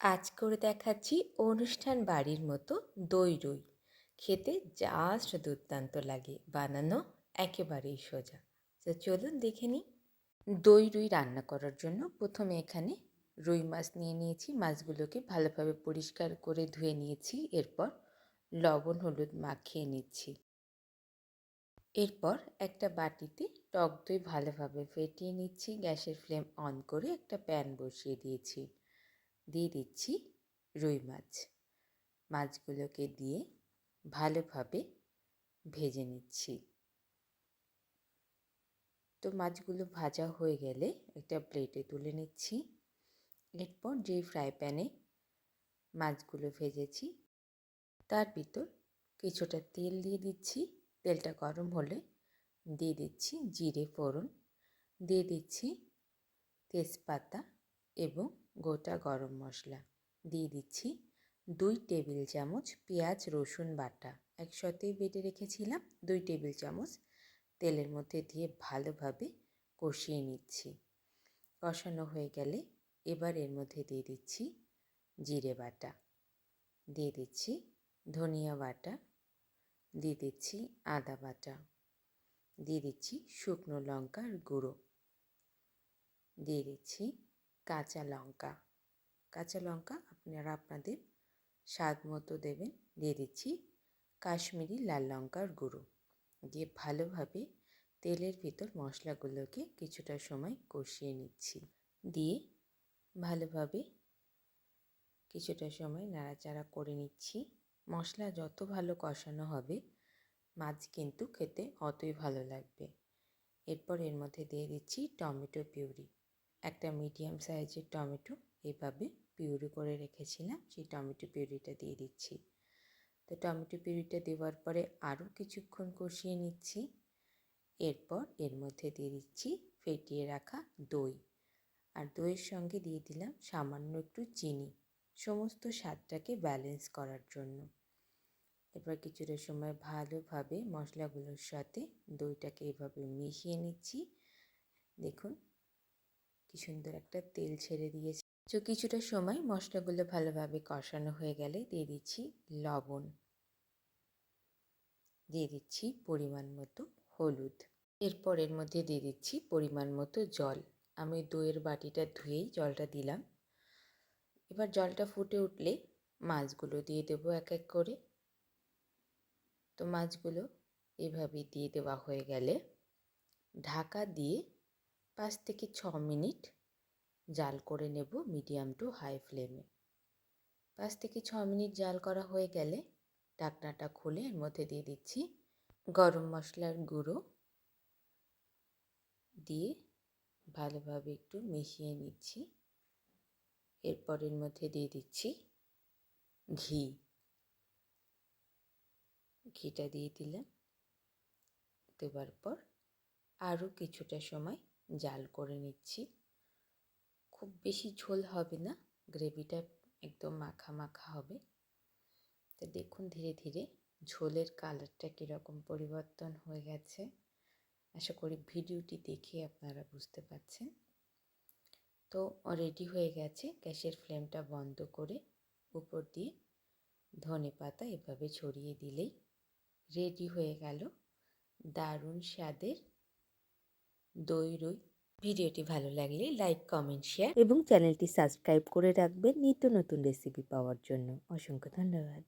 আজ করে দেখাচ্ছি অনুষ্ঠান বাড়ির মতো দই রুই। খেতে জাস্ট দুর্দান্ত লাগে, বানানো একেবারেই সোজা। তো চলুন দেখে নিই। দই রুই রান্না করার জন্য প্রথমে এখানে রুই মাছ নিয়ে নিয়েছি। মাছগুলোকে ভালোভাবে পরিষ্কার করে ধুয়ে নিয়েছি। এরপর লবণ হলুদ মাখিয়ে নিচ্ছি। এরপর একটা বাটিতে টক দই ভালোভাবে ফেটিয়ে নিচ্ছি। গ্যাসের ফ্লেম অন করে একটা প্যান বসিয়ে দিয়েছি। দিয়ে দিচ্ছি রুই মাছ। মাছগুলোকে দিয়ে ভালোভাবে ভেজে নিচ্ছি। তো মাছগুলো ভাজা হয়ে গেলে একটা প্লেটে তুলে নিচ্ছি। এরপর যেই ফ্রাই প্যানে মাছগুলো ভেজেছি তার ভিতর কিছুটা তেল দিয়ে দিচ্ছি। তেলটা গরম হলে দিয়ে দিচ্ছি জিরে ফোড়ন, দিয়ে দিচ্ছি তেজপাতা এবং গোটা গরম মশলা, দিয়ে দিচ্ছি 2 টেবিল চামচ পেঁয়াজ রসুন বাটা। একসাথেই বেটে রেখেছিলাম। 2 টেবিল চামচ তেলের মধ্যে দিয়ে ভালোভাবে কষিয়ে নিচ্ছি। কষানো হয়ে গেলে এবার এর মধ্যে দিয়ে দিচ্ছি জিরে বাটা, দিয়ে দিচ্ছি ধনিয়া বাটা, দিয়ে দিচ্ছি আদা বাটা, দিয়ে দিচ্ছি শুকনো লঙ্কার গুঁড়ো, দিয়ে দিচ্ছি কাঁচা লঙ্কা। কাঁচা লঙ্কা আপনারা আপনাদের স্বাদ মতো দেবেন। দিয়ে দিচ্ছি কাশ্মীরি লাল লঙ্কার গুঁড়ো, দিয়ে ভালোভাবে তেলের ভিতর মশলাগুলোকে কিছুটা সময় কষিয়ে নিচ্ছি। দিয়ে ভালোভাবে কিছুটা সময় নাড়াচাড়া করে নিচ্ছি। মশলা যত ভালো কষানো হবে মাছ কিন্তু খেতে অতই ভালো লাগবে। এরপর এর মধ্যে দিয়ে দিচ্ছি টমেটো পিউরি। একটা মিডিয়াম সাইজের টমেটো এভাবে পিউরি করে রেখেছিলাম, সেই টমেটো পিউরিটা দিয়ে দিচ্ছি। তো টমেটো পিউরিটা দেওয়ার পরে আরও কিছুক্ষণ কষিয়ে নিচ্ছি। এরপর এর মধ্যে দিয়ে দিচ্ছি ফেটিয়ে রাখা দই, আর দইয়ের সঙ্গে দিয়ে দিলাম সামান্য একটু চিনি, সমস্ত স্বাদটাকে ব্যালেন্স করার জন্য। এবার কিছুটা সময় ভালোভাবে মশলাগুলোর সাথে দইটাকে এভাবে মিশিয়ে নিচ্ছি। দেখুন কি সুন্দর একটা তেল ছেড়ে দিয়েছে। তো কিছুটা সময় মশলাগুলো ভালোভাবে কষানো হয়ে গেলে দিয়ে দিচ্ছি লবণ, দিয়ে দিচ্ছি পরিমাণ মতো হলুদ। এরপর এর মধ্যে দিয়ে দিচ্ছি পরিমাণ মতো জল। আমি দইয়ের বাটিটা ধুয়েই জলটা দিলাম। এবার জলটা ফুটে উঠলে মাছগুলো দিয়ে দেবো এক এক করে। তো মাছগুলো এভাবে দিয়ে দেওয়া হয়ে গেলে ঢাকা দিয়ে 5 থেকে 6 মিনিট জাল করে নেব মিডিয়াম টু হাই ফ্লেমে। 5 থেকে 6 মিনিট জাল করা হয়ে গেলে ঢাকনাটা খুলে এর মধ্যে দিয়ে দিচ্ছি গরম মশলার গুঁড়ো, দিয়ে ভালোভাবে একটু মিশিয়ে নিচ্ছি। এরপর এর মধ্যে দিয়ে দিচ্ছি ঘিটা দিয়ে দিলাম। দেওয়ার পর আরও কিছুটা সময় জাল করে নিচ্ছি। খুব বেশি ঝোল হবে না, গ্রেভিটা একদম মাখা মাখা হবে। তো দেখুন ধীরে ধীরে ঝোলের কালারটা কীরকম পরিবর্তন হয়ে গেছে। আশা করি ভিডিওটি দেখে আপনারা বুঝতে পারছেন। তো রেডি হয়ে গেছে। গ্যাসের ফ্লেমটা বন্ধ করে উপর দিয়ে ধনেপাতা এভাবে ছড়িয়ে দিলেই রেডি হয়ে গেল দারুণ স্বাদের দই রুই। ভিডিওটি ভালো লাগলে লাইক কমেন্ট শেয়ার এবং চ্যানেলটি সাবস্ক্রাইব করে রাখবেন নিত্য নতুন রেসিপি পাওয়ার জন্য। অসংখ্য ধন্যবাদ।